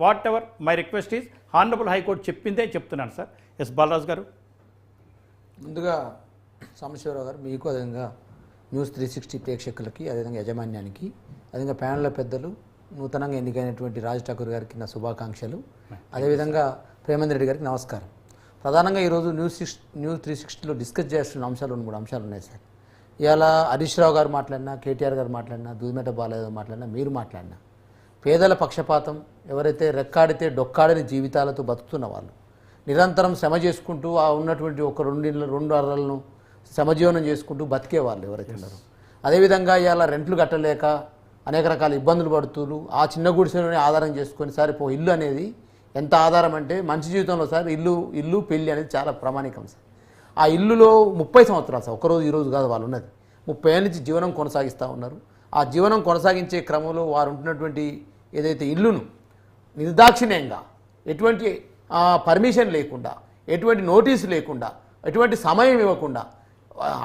What ever my request is honourable high court చెప్పిందే చెప్తున్నాను sir. Yes Balaraju గారు. ముందుగా సాంబశివరావు గారు మీకు, అదేవిధంగా న్యూస్ 360 ప్రేక్షకులకి, అదేవిధంగా యాజమాన్యానికి, అదేవిధంగా ప్యానెల్ పెద్దలు, నూతనంగా ఎన్నికైనటువంటి రాజ్ ఠాకూర్ గారికి నా శుభాకాంక్షలు, అదేవిధంగా ప్రేమేంద్ర రెడ్డి గారికి నమస్కారం. ప్రధానంగా ఈరోజు న్యూస్ 360లో డిస్కస్ చేస్తున్న అంశాలు 2-3 అంశాలు ఉన్నాయి సార్. ఇవాళ హరీష్ రావు గారు మాట్లాడినా, కేటీఆర్ గారు మాట్లాడినా, దూదిమెట బాలయ్య మాట్లాడినా, మీరు మాట్లాడినా, పేదల పక్షపాతం, ఎవరైతే రెక్కాడితే డొక్కాడని జీవితాలతో బతుకుతున్న వాళ్ళు, నిరంతరం శ్రమ చేసుకుంటూ ఆ ఉన్నటువంటి ఒక 2 అర్రలను శ్రమజీవనం చేసుకుంటూ బతికే వాళ్ళు ఎవరైతే ఉన్నారో, అదేవిధంగా ఇవాళ రెంట్లు కట్టలేక అనేక రకాల ఇబ్బందులు పడుతూ ఆ చిన్న గుడిసెలోనే ఆధారం చేసుకొని సార్ ఇప్పుడు ఇల్లు అనేది ఎంత ఆధారం అంటే మనిషి జీవితంలో సార్ ఇల్లు పెళ్ళి అనేది చాలా ప్రామాణికం సార్. ఆ ఇల్లులో 30 సంవత్సరాలు సార్, ఒక్కరోజు ఈరోజు కాదు వాళ్ళు ఉన్నది, 30 ఏళ్ళ నుంచి జీవనం కొనసాగిస్తూ ఉన్నారు. ఆ జీవనం కొనసాగించే క్రమంలో వారు ఉంటున్నటువంటి ఏదైతే ఇల్లును నిర్దాక్షిణ్యంగా ఎటువంటి పర్మిషన్ లేకుండా, ఎటువంటి నోటీసు లేకుండా, ఎటువంటి సమయం ఇవ్వకుండా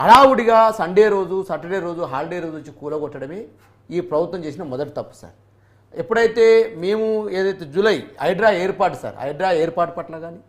హడావుడిగా సండే రోజు, సాటర్డే రోజు, హాలిడే రోజు వచ్చి కూలగొట్టడమే ఈ ప్రభుత్వం చేసిన మొదటి తప్పు సార్. ఎప్పుడైతే మేము ఏదైతే జూలై హైడ్రా ఏర్పాటు సార్, హైడ్రా ఏర్పాటు పట్ల కానీ,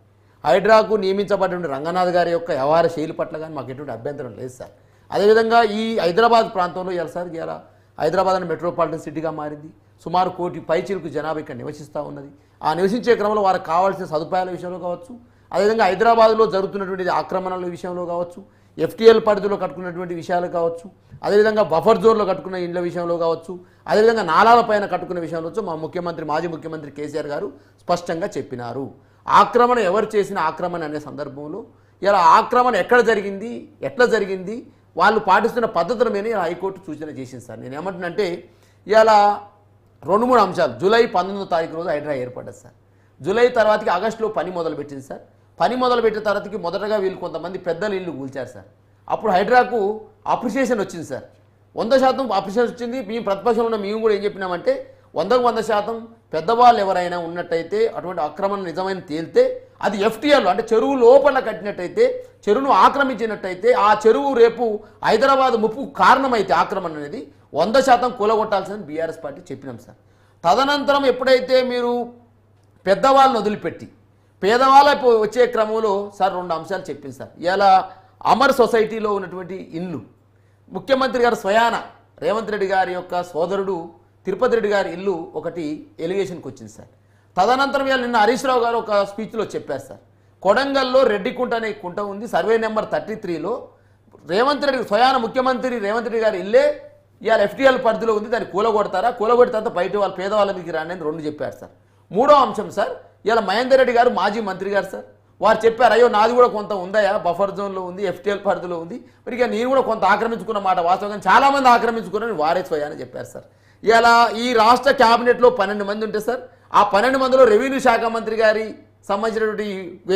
హైడ్రాకు నియమించబడిన రంగనాథ్ గారి యొక్క వ్యవహార శైలి పట్ల కానీ మాకు ఎటువంటి అభ్యంతరం లేదు సార్. అదేవిధంగా ఈ హైదరాబాద్ ప్రాంతంలో ఇలా సార్ ఇలా హైదరాబాద్ అనే మెట్రోపాలిటన్ సిటీగా మారింది. సుమారు 1 కోటి పైచిలకు జనాభా ఇక్కడ నివసిస్తూ ఉన్నది. ఆ నివసించే క్రమంలో వారికి కావాల్సిన సదుపాయాల విషయంలో కావచ్చు, అదేవిధంగా హైదరాబాద్లో జరుగుతున్నటువంటి ఆక్రమణల విషయంలో కావచ్చు, FTL పరిధిలో కట్టుకున్నటువంటి విషయాలు కావచ్చు, అదేవిధంగా బఫర్ జోన్లో కట్టుకున్న ఇండ్ల విషయంలో కావచ్చు, అదేవిధంగా నాలాల పైన కట్టుకున్న విషయంలో మా మాజీ ముఖ్యమంత్రి కేసీఆర్ గారు స్పష్టంగా చెప్పినారు. ఆక్రమణ ఎవరు చేసిన ఆక్రమణ అనే సందర్భంలో ఇలా ఆక్రమణ ఎక్కడ జరిగింది, ఎట్లా జరిగింది, వాళ్ళు పాటిస్తున్న పద్ధతుల మీద హైకోర్టు సూచన చేసింది సార్. నేను ఏమంటున్నానంటే ఇలా 2-3 అంశాలు. జూలై 19వ తారీఖు రోజు హైడ్రా ఏర్పడ్డది సార్. జూలై తర్వాతకి ఆగస్టులో పని మొదలుపెట్టింది సార్. పని మొదలుపెట్టిన తర్వాతకి మొదటగా వీళ్ళు కొంతమంది పెద్దలు ఇల్లు కూల్చారు సార్. అప్పుడు హైడ్రాకు అప్రిషియేషన్ వచ్చింది సార్, 100% అప్రిషియేషన్ వచ్చింది. మేము ప్రతిపక్షంలో ఉన్న మేము కూడా ఏం చెప్పినామంటే 100% పెద్దవాళ్ళు ఎవరైనా ఉన్నట్టయితే, అటువంటి ఆక్రమణ నిజమైన తేలితే, అది FTL అంటే చెరువు లోపల కట్టినట్టయితే, చెరువును ఆక్రమించినట్టయితే, ఆ చెరువు రేపు హైదరాబాద్ ముప్పు కారణమైతే ఆక్రమణ అనేది 100% కూలగొట్టాల్సిందని బీఆర్ఎస్ పార్టీ చెప్పినాం సార్. తదనంతరం ఎప్పుడైతే మీరు పెద్దవాళ్ళని వదిలిపెట్టి పేదవాళ్ళ వచ్చే క్రమంలో సార్ 2 అంశాలు చెప్పింది సార్. ఇలా అమర్ సొసైటీలో ఉన్నటువంటి ఇల్లు, ముఖ్యమంత్రి గారు స్వయాన రేవంత్ రెడ్డి గారి యొక్క సోదరుడు తిరుపతి రెడ్డి గారి ఇల్లు ఒకటి ఎలిగేషన్కి వచ్చింది సార్. తదనంతరం ఇవాళ నిన్న హరీష్ రావు గారు ఒక స్పీచ్లో చెప్పారు సార్, కొడంగల్లో రెడ్డికుంట అనే కుంట ఉంది, సర్వే నెంబర్ 33లో రేవంత్ రెడ్డి స్వయాన ముఖ్యమంత్రి రేవంత్ రెడ్డి గారి ఇల్లే ఇవాళ FTL పరిధిలో ఉంది, దాన్ని కూలగొడతారా, కూలగొడితే తర్వాత బయట వాళ్ళు పేదవాళ్ళ మీకు రాండి అని 2 చెప్పారు సార్. 3వ అంశం సార్, ఇలా మహేందర్ రెడ్డి గారు మాజీ మంత్రి గారు సార్, వారు చెప్పారు అయ్యో నాది కూడా కొంత ఉందయా, బఫర్ జోన్లో ఉంది, FTL పరిధిలో ఉంది, మరి ఇక నేను కూడా కొంత ఆక్రమించుకున్న మాట వాస్తవంగా చాలామంది ఆక్రమించుకున్నారని వారే స్వయాన్ని చెప్పారు సార్. ఇలా ఈ రాష్ట్ర క్యాబినెట్లో 12 మంది ఉంటే సార్, ఆ 12 మందిలో రెవెన్యూ శాఖ మంత్రి గారి సంబంధించినటువంటి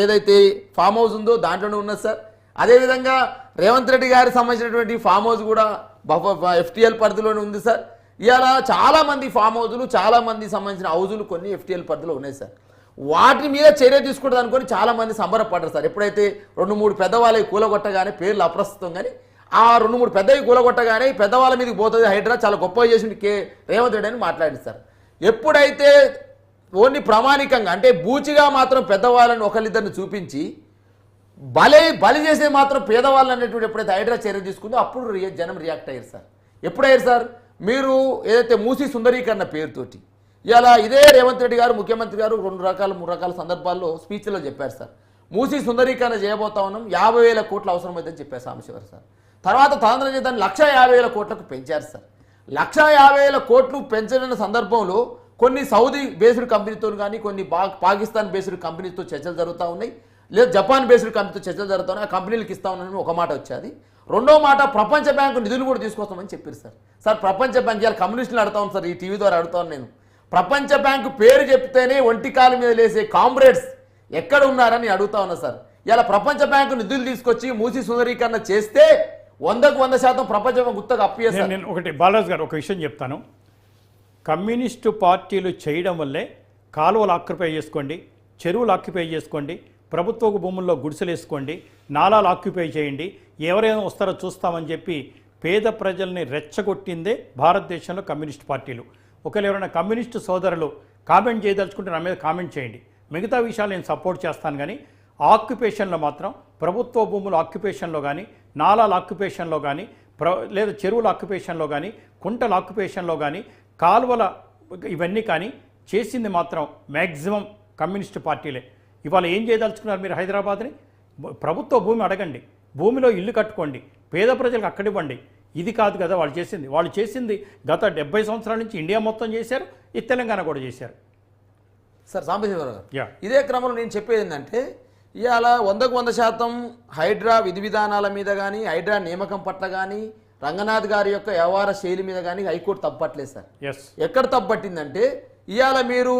ఏదైతే ఫామ్ హౌస్ ఉందో దాంట్లోనే ఉన్నది సార్. అదేవిధంగా రేవంత్ రెడ్డి గారికి సంబంధించినటువంటి ఫామ్ హౌస్ కూడా FTL పరిధిలోనే ఉంది సార్. ఇలా చాలామంది ఫామ్ హౌజులు, చాలామంది సంబంధించిన హౌజులు కొన్ని FTL పరిధిలో ఉన్నాయి సార్. వాటి మీద చర్య తీసుకుంటుంది అనుకొని చాలామంది సంబరపడ్డారు సార్. ఎప్పుడైతే 2-3 పెద్దవాళ్ళకి కూలగొట్టగానే పేర్లు అప్రస్తుతం, కానీ ఆ 2-3 పెద్దవి కూలగొట్టగానే పెద్దవాళ్ళ మీదకి పోతుంది హైడ్రా, చాలా గొప్ప చేసింది రేవంత్ రెడ్డి అని మాట్లాడింది సార్. ఎప్పుడైతే ఓన్లీ ప్రామాణికంగా అంటే బూచిగా మాత్రం పెద్దవాళ్ళని ఒకరిద్దరిని చూపించి బలి చేసే మాత్రం పేదవాళ్ళు అనేటువంటి ఎప్పుడైతే హైడ్రా చర్య తీసుకుందో అప్పుడు జనం రియాక్ట్ అయ్యారు సార్. ఎప్పుడయ్యారు సార్, మీరు ఏదైతే మూసీ సుందరీకరణ పేరుతోటి ఇలా ఇదే రేవంత్ రెడ్డి గారు ముఖ్యమంత్రి గారు 2 రకాల 3 రకాల సందర్భాల్లో స్పీచ్లో చెప్పారు సార్, మూసీ సుందరీకరణ చేయబోతా ఉన్నాం, 50,000 కోట్లు అవసరమైందని చెప్పారు సాంబశివరావు సార్. తర్వాత తదనంతరం చేద్దాన్ని 150,000 కోట్లకు పెంచారు సార్. 150,000 కోట్లు పెంచిన సందర్భంలో కొన్ని సౌదీ బేస్డ్ కంపెనీతో కానీ, కొన్ని పాకిస్తాన్ బేస్డ్ కంపెనీతో చర్చలు జరుగుతూ ఉన్నాయి, లేదా జపాన్ బేస్డ్ కంపెనీతో చర్చలు జరుగుతూ ఉన్నాయి. ఆ కంపెనీలకు ఇస్తా ఉన్నానని ఒక మాట వచ్చేది. 2వ మాట, ప్రపంచ బ్యాంకు నిధులు కూడా తీసుకొస్తామని చెప్పారు సార్. సార్ ప్రపంచ బ్యాంక్ ఇవాళ కమ్యూనిస్టులు అడుగుతాను సార్, ఈ టీవీ ద్వారా అడుగుతాను నేను, ప్రపంచ బ్యాంకు పేరు చెప్తేనే ఒంటికాల మీద లేసే కామ్రేడ్స్ ఎక్కడ ఉన్నారని అడుగుతా ఉన్నా సార్. ఇలా ప్రపంచ బ్యాంకు నిధులు తీసుకొచ్చి మూసీ సుందరీకరణ చేస్తే 100% ప్రపంచ బ్యాంకు గుత్తగా అప్పేస్తారు. నేను ఒకటి బాలరాజు గారు ఒక విషయం చెప్తాను, కమ్యూనిస్టు పార్టీలు చేయడం వల్లే కాలువలు ఆక్యుపై చేసుకోండి, చెరువులు ఆక్యుపై చేసుకోండి, ప్రభుత్వ భూముల్లో గుడిసెలు వేసుకోండి, నాలాలు ఆక్యుపై చేయండి, ఎవరైనా వస్తారో చూస్తామని చెప్పి పేద ప్రజల్ని రెచ్చగొట్టిందే భారతదేశంలో కమ్యూనిస్ట్ పార్టీలు. ఒకవేళ ఎవరైనా కమ్యూనిస్టు సోదరులు కామెంట్ చేయదలుచుకుంటే నా మీద కామెంట్ చేయండి. మిగతా విషయాలు నేను సపోర్ట్ చేస్తాను. కానీ ఆక్యుపేషన్లో మాత్రం ప్రభుత్వ భూముల ఆక్యుపేషన్లో కానీ, నాలాల ఆక్యుపేషన్లో కానీ, లేదా చెరువుల ఆక్యుపేషన్లో కానీ, కుంటల ఆక్యుపేషన్లో కానీ, కాలువల ఇవన్నీ కానీ చేసింది మాత్రం మ్యాక్సిమం కమ్యూనిస్టు పార్టీలే. ఇవాళ ఏం చేయదలుచుకున్నారు మీరు? హైదరాబాద్ని ప్రభుత్వ భూమి అడగండి, భూమిలో ఇల్లు కట్టుకోండి, పేద ప్రజలకు అక్కడివ్వండి. ఇది కాదు కదా వాళ్ళు చేసింది. వాళ్ళు చేసింది గత 70 సంవత్సరాల నుంచి ఇండియా మొత్తం చేశారు, ఈ తెలంగాణ కూడా చేశారు. సార్ సాంబశివరావు గారు, యా, ఇదే క్రమంలో నేను చెప్పేది ఏంటంటే, ఇవాళ 100% హైడ్రా విధి విధానాల మీద కానీ, హైడ్రా నియామకం పట్ల కానీ, రంగనాథ్ గారి యొక్క వ్యవహార శైలి మీద కానీ హైకోర్టు తప్పట్లేదు సార్. ఎస్, ఎక్కడ తప్పట్టిందంటే, ఇవాళ మీరు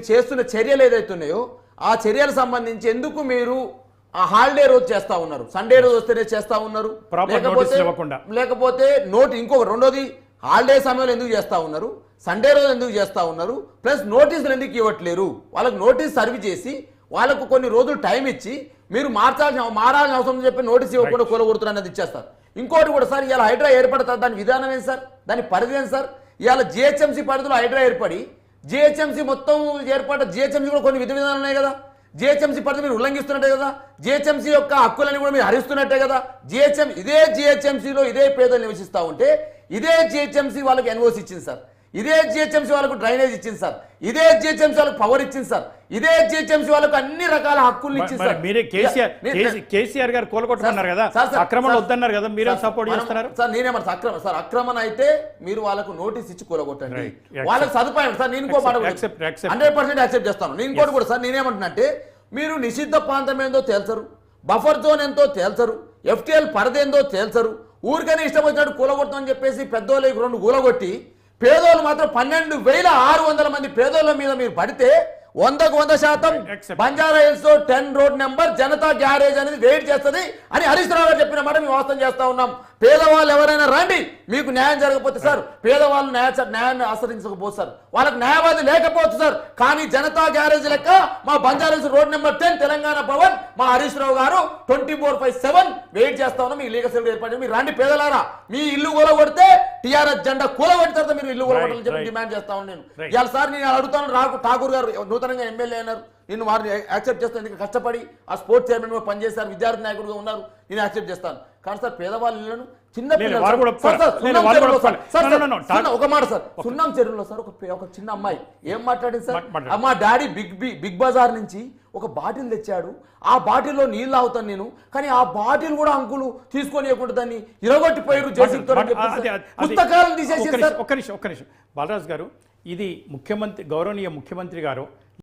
చేస్తున్న చర్యలు ఏదైతే ఉన్నాయో ఆ చర్యలకు సంబంధించి ఎందుకు మీరు ఆ హాలిడే రోజు చేస్తా ఉన్నారు, సండే రోజు వస్తేనే చేస్తా ఉన్నారు, లేకపోతే నోట్ ఇంకొక రెండోది హాలిడే సమయంలో ఎందుకు చేస్తా ఉన్నారు, సండే రోజు ఎందుకు చేస్తా ఉన్నారు, ప్లస్ నోటీసులు ఎందుకు ఇవ్వట్లేరు? వాళ్ళకు నోటీస్ సర్వ్ చేసి వాళ్ళకు కొన్ని రోజులు టైం ఇచ్చి మీరు మారాల్సిన అవసరం చెప్పి నోటీస్ ఇవ్వకుండా కూలగొడుతున్నారు అనేది ఇచ్చేస్తారు. ఇంకోటి కూడా సార్, ఇవాళ హైడ్రా ఏర్పడతారు, దాని విధానం ఏంటి సార్, దాని పరిధి ఏంటి సార్? ఇవాళ జిహెచ్ఎంసీ పరిధిలో హైడ్రా ఏర్పడి జిహెచ్ఎంసీ మొత్తం జిహెచ్ఎంసీ కూడా కొన్ని విధి విధానాలు ఉన్నాయి కదా, జిహెచ్ఎంసీ పరిధి మీరు ఉల్లంఘిస్తున్నట్టే కదా, జిహెచ్ఎంసీ యొక్క హక్కులని కూడా మీరు హరిస్తున్నట్టే కదా. ఇదే జిహెచ్ఎంసీలో ఇదే పేదలు నివసిస్తూ ఉంటే ఇదే జిహెచ్ఎంసీ వాళ్ళకి ఎన్ఓసి ఇచ్చింది సార్, ఇదే జిహెచ్ఎంసీ వాళ్ళకు డ్రైనేజ్ ఇచ్చింది సార్, ఇదే జిహెచ్ఎంసీ వాళ్ళకు పవర్ ఇచ్చింది సార్, ఇదే జిహెచ్ఎంసీ వాళ్ళకు అన్ని రకాల హక్కులు ఇచ్చింది సార్. మీరే కేసీఆర్ గారు కోలుకొట్టుకున్నారు కదా, అక్రమణ వద్దన్నారు కదా, మీరే సపోర్ట్ చేస్తున్నారు సార్. నేనేమన్నా అక్రమణ అయితే మీరు వాళ్ళకు నోటీస్ ఇచ్చి కూలగొట్టండి, వాళ్ళకి సదుపాయం సార్. నేను 100% యాక్సెప్ట్ చేస్తాను. నేను ఇంకోటి కూడా సార్, నేనేమంటున్నాంటే మీరు నిషిద్ధ ప్రాంతం ఏందో తేల్చరు, బఫర్ జోన్ ఎంతో తేల్చరు, FTL పరిధి ఏందో తేల్చరు, ఊరికనే ఇష్టం వచ్చినట్టు కూలగొడతామని చెప్పేసి పెద్దోళ్ళకి 2 కూలగొట్టి పేదోళ్ళు మాత్రం 12,600 మంది పేదోళ్ళ మీద మీరు పడితే 100% Banjara hills 10 road number Janata garage అనేది వెయిట్ చేస్తుంది అని హరీష్ రావు గారు చెప్పిన మాట మేము వాస్తవం చేస్తా ఉన్నాం. పేదవాళ్ళు ఎవరైనా రండి, మీకు న్యాయం జరగకపోతే సార్, పేదవాళ్ళు న్యాయాన్ని ఆశ్రయించకపోతే సార్, వాళ్ళకి న్యాయవాది లేకపోవచ్చు సార్, కానీ జనతా గ్యారేజ్ లెక్క మా Banjara hills road number 10 Telangana Bhavan మా హరీష్ రావు గారు 24/7 వెయిట్ చేస్తా ఉన్నాం. మీకు లీగల్ సెల్ ఏర్పడి మీరు రండి పేదలారా, మీ ఇల్లు కూలగొడితే టీఆర్ఎస్ జెండా కూలగొట్టిన తర్వాత మీరు ఇల్లు కూలగొట్టాలని చెప్పి డిమాండ్ చేస్తా ఉన్నాను నేను. ఇవాళ సార్ నేను అడుగుతాను, ఠాకూర్ గారు నూతనంగా ఎమ్మెల్యే అయినారు, నేను వారిని యాక్సెప్ట్ చేస్తాను, ఎందుకంటే కష్టపడి ఆ స్పోర్ట్స్ చైర్మన్ గా పనిచేశారు, విద్యార్థి నాయకుడుగా ఉన్నారు, నేను యాక్సెప్ట్ చేస్తాను. కానీ సార్ పేదవాళ్ళ ఇళ్లను చిన్న ఒక మాట సార్, సున్నం చెరువులో సార్ ఒక చిన్న అమ్మాయి ఏం మాట్లాడింది సార్, మా డాడీ బిగ్ బజార్ నుంచి ఒక బాటిల్ తెచ్చాడు, ఆ బాటిల్లో నీళ్ళు తాగుతాను నేను, కానీ ఆ బాటిల్ కూడా అంకులు తీసుకొని దాన్ని ఇరగొట్టిపోయారు పుస్తకాలను తీసేసి. ఒక్క నిమిషం బాలరాజు గారు, ఇది గౌరవనీయ ముఖ్యమంత్రి గారు